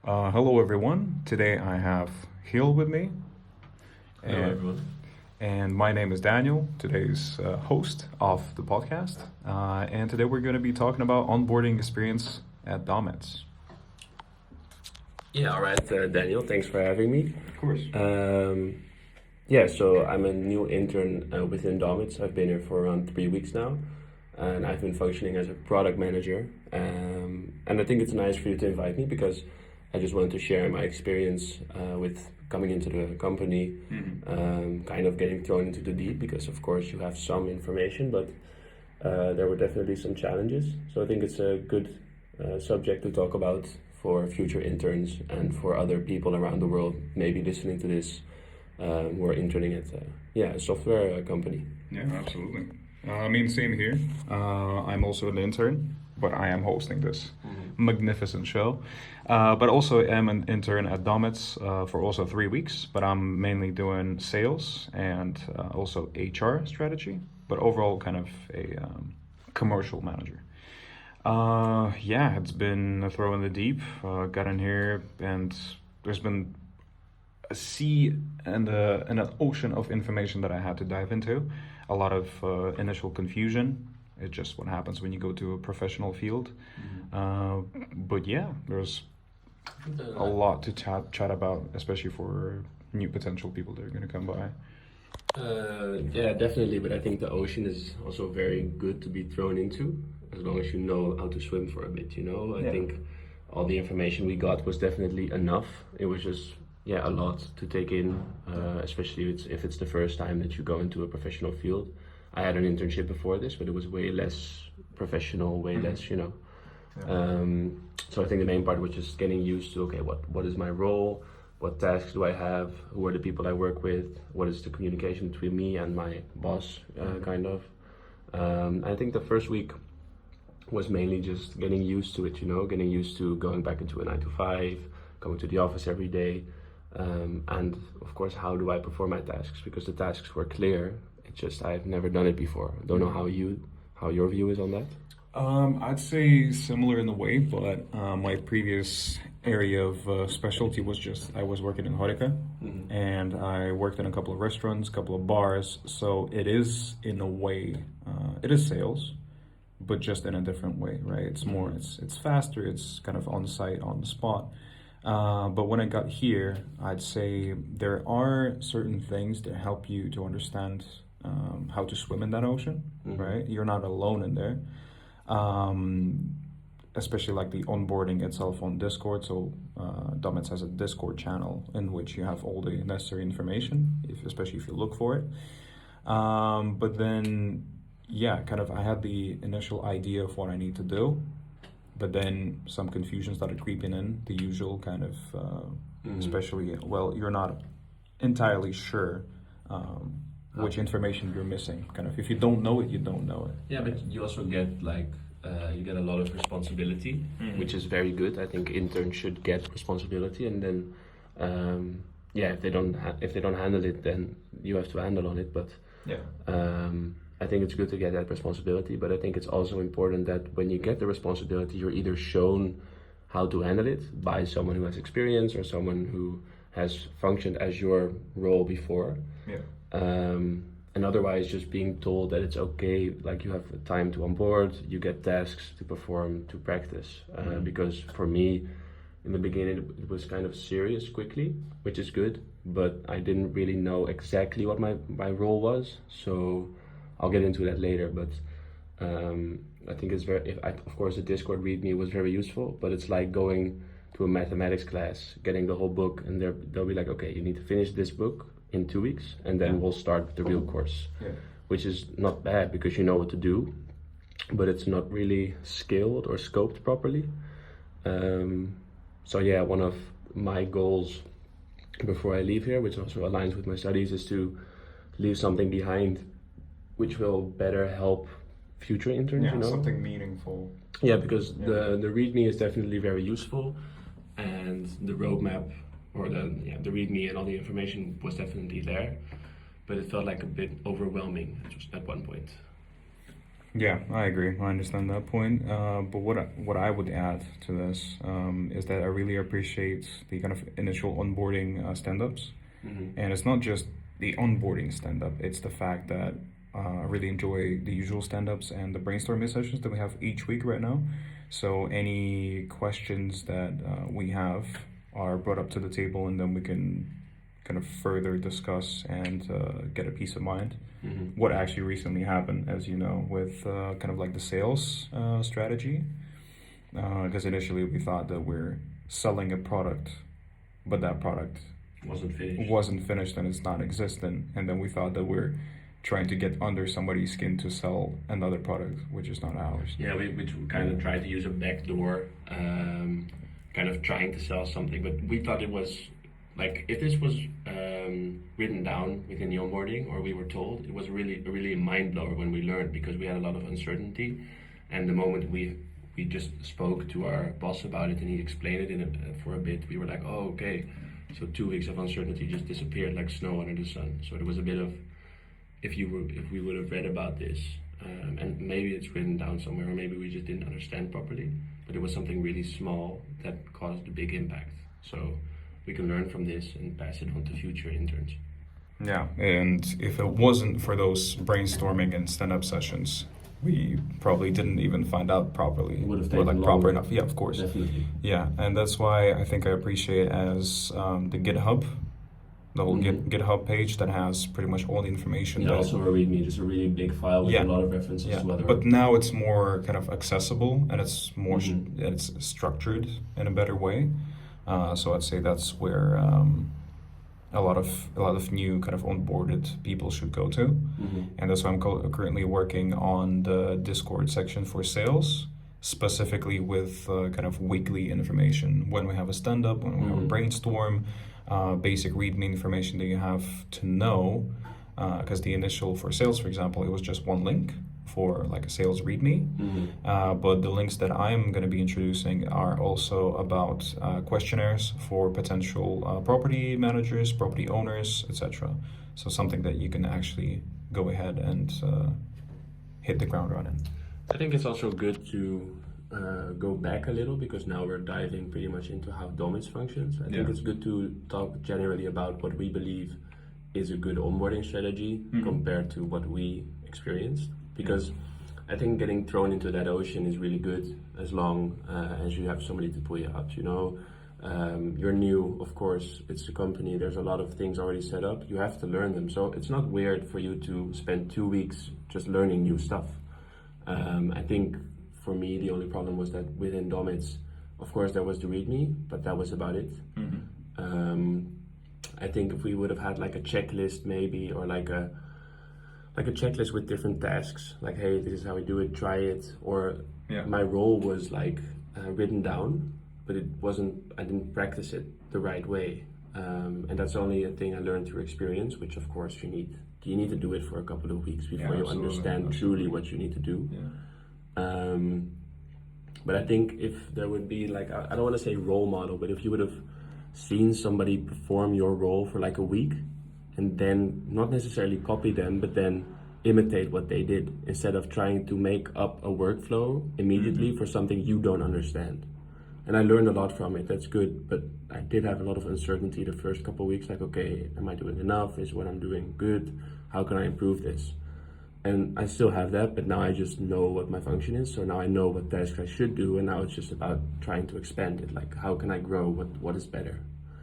Hello, everyone. Today I have Chiel with me, Hello, and, everyone. and my name is Daniel, today's host of the podcast. And today we're going to be talking about onboarding experience at Domits. Yeah, all right, Daniel. Thanks for having me. Of course. So I'm a new intern within Domits. I've been here for around 3 weeks now, and I've been functioning as a product manager. And I think it's nice for you to invite me because I just wanted to share my experience with coming into the company, kind of getting thrown into the deep because, of course, you have some information, but there were definitely some challenges. So I think it's a good subject to talk about for future interns and for other people around the world, maybe listening to this, who are interning at a software company. Yeah, absolutely. Same here. I'm also an intern, but I am hosting this magnificent show. But also am an intern at Domits for also 3 weeks, but I'm mainly doing sales and also HR strategy, but overall kind of a commercial manager. It's been a throw in the deep. Got in here and there's been a sea and an ocean of information that I had to dive into. A lot of initial confusion. It's just what happens when you go to a professional field. But yeah, there's a lot to chat about, especially for new potential people that are going to come by. Yeah, definitely. But I think the ocean is also very good to be thrown into, as long as you know how to swim for a bit. I think all the information we got was definitely enough. It was just a lot to take in, especially if it's the first time that you go into a professional field. I had an internship before this, but it was way less professional, way less. So I think the main part was just getting used to, okay, what is my role? What tasks do I have? Who are the people I work with? What is the communication between me and my boss, kind of? I think the first week was mainly just getting used to it, getting used to going back into a 9 to 5, going to the office every day. And of course, how do I perform my tasks? Because the tasks were clear. It's just I've never done it before. I don't know how your view is on that. I'd say similar in a way, but my previous area of specialty was just I was working in Horeca, and I worked in a couple of restaurants, a couple of bars. So it is in a way, it is sales, but just in a different way, right? It's more, it's faster. It's kind of on site, on the spot. But when I got here, I'd say there are certain things that help you to understand how to swim in that ocean, right? You're not alone in there. Especially like the onboarding itself on Discord. So Domits has a Discord channel in which you have all the necessary information, especially if you look for it. But then, kind of I had the initial idea of what I need to do, but then some confusion started creeping in, the usual kind of, especially, you're not entirely sure which information you're missing. Kind of, if you don't know it, you don't know it. Yeah, but you also get you get a lot of responsibility, which is very good. I think interns should get responsibility, and then if they don't handle it, then you have to handle on it. But I think it's good to get that responsibility. But I think it's also important that when you get the responsibility, you're either shown how to handle it by someone who has experience or someone who has functioned as your role before. And otherwise just being told that it's okay, like you have time to onboard, you get tasks to perform, to practice. Because for me, in the beginning, it was kind of serious quickly, which is good, but I didn't really know exactly what my role was. So I'll get into that later, but I think it's of course, the Discord README was very useful, but it's like going to a mathematics class, getting the whole book, and they'll be like, okay, you need to finish this book in 2 weeks, and then we'll start the real course, which is not bad because you know what to do, but it's not really scaled or scoped properly. One of my goals before I leave here, which also aligns with my studies, is to leave something behind which will better help future interns, Something meaningful. Yeah, because the README is definitely very useful, and the roadmap or the README and all the information was definitely there, but it felt like a bit overwhelming at one point. Yeah, I agree. I understand that point. But what I would add to this is that I really appreciate the kind of initial onboarding stand-ups, and it's not just the onboarding stand-up. It's the fact that I really enjoy the usual stand-ups and the brainstorming sessions that we have each week right now. So any questions that we have are brought up to the table, and then we can kind of further discuss and get a peace of mind. What actually recently happened, as you know, with kind of like the sales strategy. Because initially we thought that we're selling a product, but that product wasn't finished and it's not existent. And then we thought that we're trying to get under somebody's skin to sell another product, which is not ours. Yeah, we kind of tried to use a backdoor, kind of trying to sell something, but we thought it was like if this was written down within the onboarding, or we were told, it was really a mind blower when we learned, because we had a lot of uncertainty, and the moment we just spoke to our boss about it and he explained it for a bit, we were like, oh, okay. So 2 weeks of uncertainty just disappeared like snow under the sun. So there was a bit of, if we would have read about this, and maybe it's written down somewhere, or maybe we just didn't understand properly, but it was something really small that caused a big impact. So we can learn from this and pass it on to future interns. Yeah, and if it wasn't for those brainstorming and stand-up sessions, we probably didn't even find out properly. It would have or taken like proper longer. enough. Yeah, of course. Definitely. Yeah, and that's why I think I appreciate as the GitHub, the whole GitHub page that has pretty much all the information. Yeah, that also a README, just a really big file with a lot of references to other. But now it's more kind of accessible, and it's more it's structured in a better way. So I'd say that's where a lot of new kind of onboarded people should go to, and that's why I'm currently working on the Discord section for sales, specifically with kind of weekly information when we have a stand-up, when we have a brainstorm, basic README information that you have to know, because the initial for sales, for example, it was just one link for like a sales README, but the links that I'm going to be introducing are also about questionnaires for potential property managers, property owners, etc. So something that you can actually go ahead and hit the ground running. I think it's also good to go back a little, because now we're diving pretty much into how Domits functions. I think it's good to talk generally about what we believe is a good onboarding strategy compared to what we experienced. Because I think getting thrown into that ocean is really good as long as you have somebody to pull you out, you know. You're new, of course, it's a company, there's a lot of things already set up, you have to learn them. So it's not weird for you to spend 2 weeks just learning new stuff. I think for me, the only problem was that within Domits, of course, there was the README, but that was about it. I think if we would have had like a checklist maybe, or like a checklist with different tasks, like, hey, this is how we do it, try it, or my role was like written down, but it wasn't, I didn't practice it the right way. And that's only a thing I learned through experience, which of course you need to do it for a couple of weeks before you understand truly what you need to do. But I think if there would be like, I don't want to say role model, but if you would have seen somebody perform your role for like a week, and then not necessarily copy them, but then imitate what they did, instead of trying to make up a workflow immediately for something you don't understand. And I learned a lot from it, that's good, but I did have a lot of uncertainty the first couple of weeks, like, okay, am I doing enough? Is what I'm doing good? How can I improve this? And I still have that, but now I just know what my function is, so now I know what tasks I should do, and now it's just about trying to expand it, like how can I grow, what is better?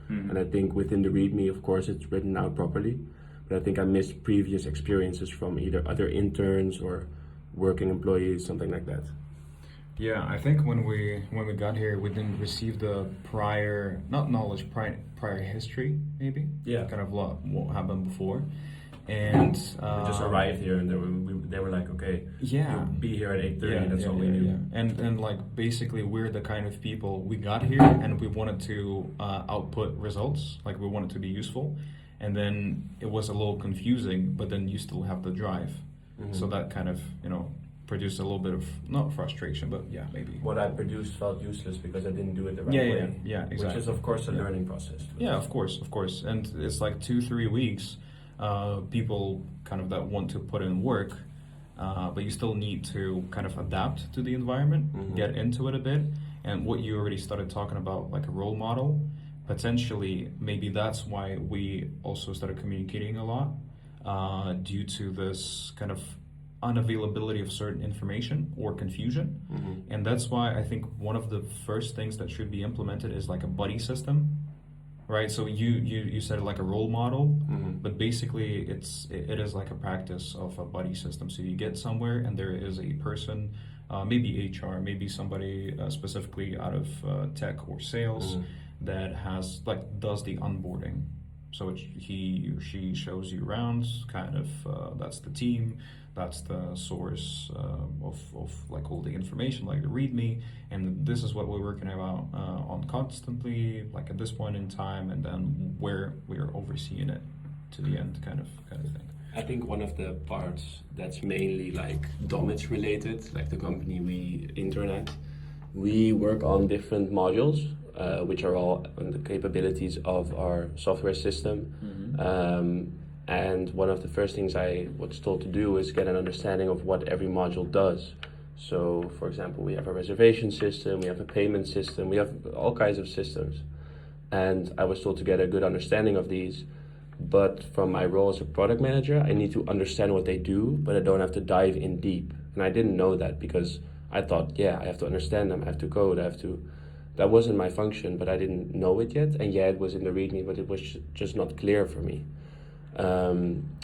And I think within the README, of course, it's written out properly, but I think I missed previous experiences from either other interns or working employees, something like that. Yeah, I think when we got here, we didn't receive the prior, not knowledge, prior history, maybe. Yeah. Kind of what happened before, and We just arrived here, and they were like, okay, you'll be here at 8:30. That's all we knew. Yeah. And like basically, we're the kind of people, we got here and we wanted to output results, like we wanted to be useful, and then it was a little confusing, but then you still have the drive, so that kind of produced a little bit of, not frustration, but maybe What I produced felt useless because I didn't do it the right way. Yeah, exactly. Which is of course a learning process. Yeah, of course, and it's like 2-3 weeks. People kind of that want to put in work but you still need to kind of adapt to the environment, get into it a bit. And what you already started talking about, like a role model, potentially maybe that's why we also started communicating a lot, due to this kind of unavailability of certain information or confusion. And that's why I think one of the first things that should be implemented is like a buddy system, right? So you said like a role model, but basically it is like a practice of a buddy system. So you get somewhere and there is a person, maybe HR, maybe somebody specifically out of tech or sales that has does the onboarding. So he or she shows you around, kind of, that's the team, that's the source of like all the information, like the README, and this is what we're working about on constantly, like at this point in time, and then where we're overseeing it to the end, kind of thing. I think one of the parts that's mainly like Domits related, like the company we intern at, we work on different modules, which are all on the capabilities of our software system. And one of the first things I was told to do is get an understanding of what every module does. So, for example, we have a reservation system, we have a payment system, we have all kinds of systems. And I was told to get a good understanding of these. But from my role as a product manager, I need to understand what they do, but I don't have to dive in deep. And I didn't know that because I thought, yeah, I have to understand them, I have to code, that wasn't my function, but I didn't know it yet. And yeah, it was in the README, but it was just not clear for me.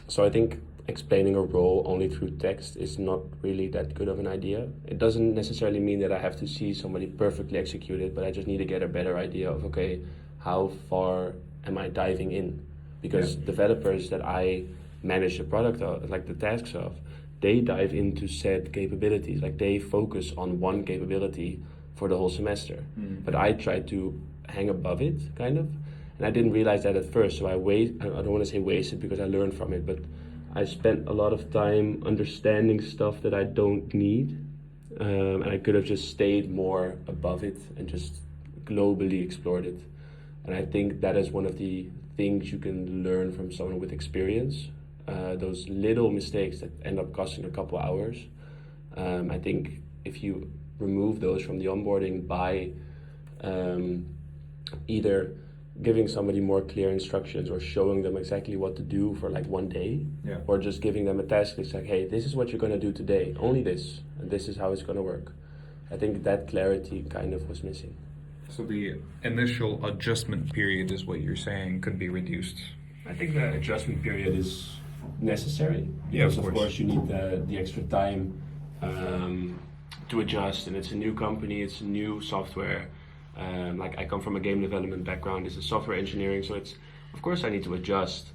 So I think explaining a role only through text is not really that good of an idea. It doesn't necessarily mean that I have to see somebody perfectly execute it, but I just need to get a better idea of, okay, how far am I diving in? Because developers that I manage the product of, like the tasks of, they dive into said capabilities, like they focus on one capability for the whole semester. But I try to hang above it, kind of. And I didn't realize that at first, so I don't want to say wasted because I learned from it, but I spent a lot of time understanding stuff that I don't need. And I could have just stayed more above it and just globally explored it. And I think that is one of the things you can learn from someone with experience. Those little mistakes that end up costing a couple hours. I think if you remove those from the onboarding by either giving somebody more clear instructions or showing them exactly what to do for like one day, or just giving them a task. It's like, hey, this is what you're going to do today, only this, and this is how it's going to work. I think that clarity kind of was missing. So the initial adjustment period is what you're saying could be reduced. I think the adjustment period is necessary because of course you need the extra time to adjust, and it's a new company, it's new software. Like I come from a game development background, this is software engineering, so it's, of course I need to adjust.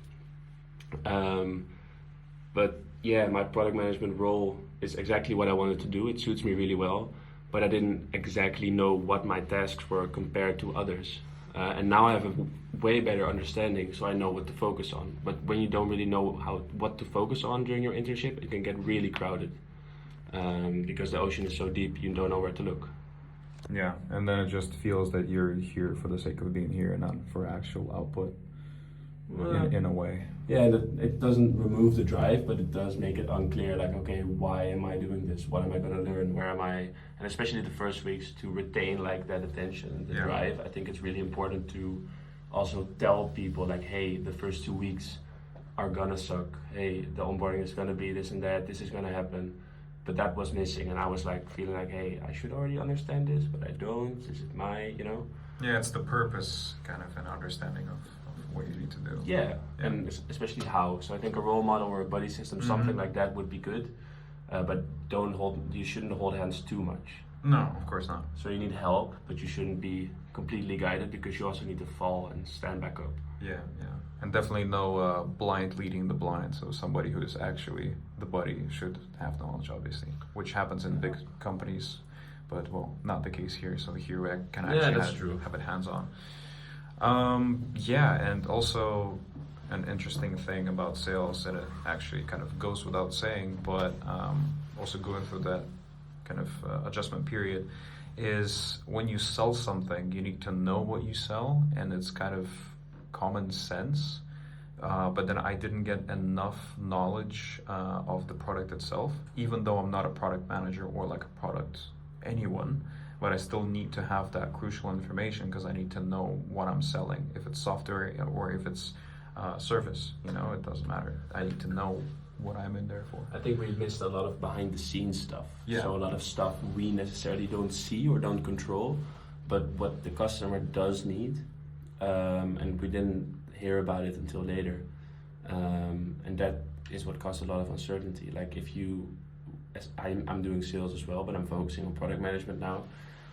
But yeah, my product management role is exactly what I wanted to do. It suits me really well, but I didn't exactly know what my tasks were compared to others. And now I have a way better understanding, so I know what to focus on. But when you don't really know what to focus on during your internship, it can get really crowded. Because the ocean is so deep, you don't know where to look. Yeah, and then it just feels that you're here for the sake of being here and not for actual output, in a way. Yeah, it doesn't remove the drive, but it does make it unclear, like, okay, why am I doing this? What am I going to learn? Where am I? And especially the first weeks, to retain like that attention, the drive, I think it's really important to also tell people like, hey, the first 2 weeks are gonna suck. Hey, the onboarding is gonna be this and that, this is gonna happen. But that was missing, and I was like feeling like, hey, I should already understand this, but I don't. Is it my, Yeah, it's the purpose kind of an understanding of what you need to do. Yeah, and especially how. So I think a role model or a buddy system, something like that would be good. But you shouldn't hold hands too much. No, of course not. So you need help, but you shouldn't be completely guided because you also need to fall and stand back up. Yeah. And definitely no blind leading the blind. So somebody who is actually the buddy should have knowledge, obviously, which happens in big companies, but well, not the case here. So here we can actually have it hands-on. And also an interesting thing about sales that it actually kind of goes without saying, but also going through that kind of adjustment period is when you sell something, you need to know what you sell, and it's kind of common sense but then I didn't get enough knowledge of the product itself, even though I'm not a product manager or like a product anyone, but I still need to have that crucial information because I need to know what I'm selling, if it's software or if it's service, you know, it doesn't matter. I need to know what I'm in there for. I think we missed a lot of behind the scenes stuff. Yeah. So a lot of stuff we necessarily don't see or don't control, but what the customer does need, and we didn't hear about it until later, and that is what caused a lot of uncertainty. Like if you, as I'm doing sales as well, but I'm focusing on product management now.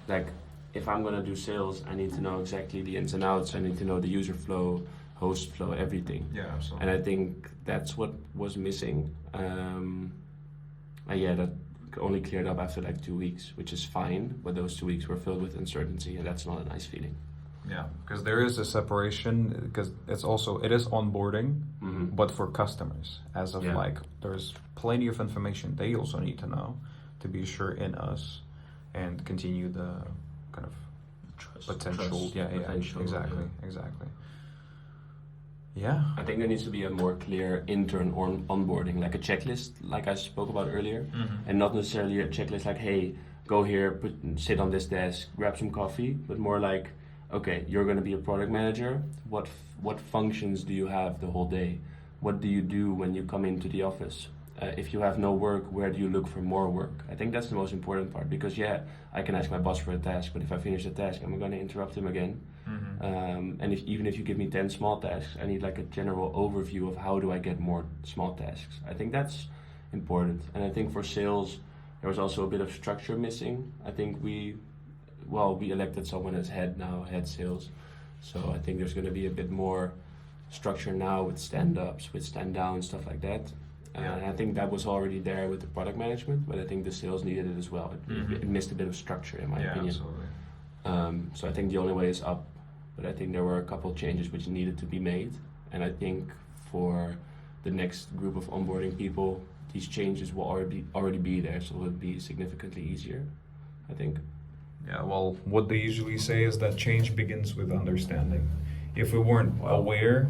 Like if I'm gonna do sales, I need to know exactly the ins and outs. I need to know the user flow, host flow, everything. Yeah, absolutely. And I think that's what was missing. And yeah, that only cleared up after like 2 weeks, which is fine. But those 2 weeks were filled with uncertainty, and that's not a nice feeling. Yeah, because there is a separation, because it is onboarding, but for customers, as of like, there's plenty of information they also need to know to be sure in us and continue the kind of potential. Potential, exactly. Yeah. I think there needs to be a more clear intern onboarding, like a checklist, like I spoke about earlier, and not necessarily a checklist like, hey, go here, sit on this desk, grab some coffee, but more like, okay, you're going to be a product manager. What functions do you have the whole day? What do you do when you come into the office? If you have no work, where do you look for more work? I think that's the most important part, because I can ask my boss for a task, but if I finish the task, I'm going to interrupt him again. And even if you give me 10 small tasks, I need like a general overview of how do I get more small tasks. I think that's important. And I think for sales, there was also a bit of structure missing. I think we elected someone as head sales. So I think there's going to be a bit more structure now with stand-ups, with stand-downs, stuff like that. And I think that was already there with the product management, but I think the sales needed it as well. It missed a bit of structure, in my opinion. Absolutely. So I think the only way is up, but I think there were a couple of changes which needed to be made. And I think for the next group of onboarding people, these changes will already be there, so it will be significantly easier, I think. Yeah, well, what they usually say is that change begins with understanding. If we weren't aware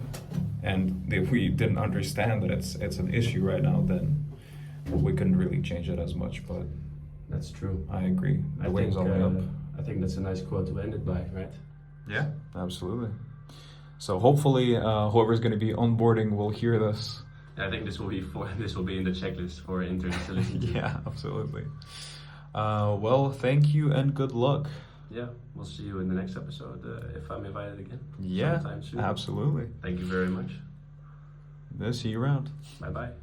and if we didn't understand that it's an issue right now, then we couldn't really change it as much. But that's true. I agree. The wings on the way up. I think that's a nice quote to end it by, right? Yeah, absolutely. So hopefully, whoever's going to be onboarding will hear this. I think this will be in the checklist for interns to listen to. Yeah, absolutely. Well, thank you and good luck. Yeah, we'll see you in the next episode if I'm invited again. Yeah, sometime soon. Absolutely. Thank you very much. See you around. Bye-bye.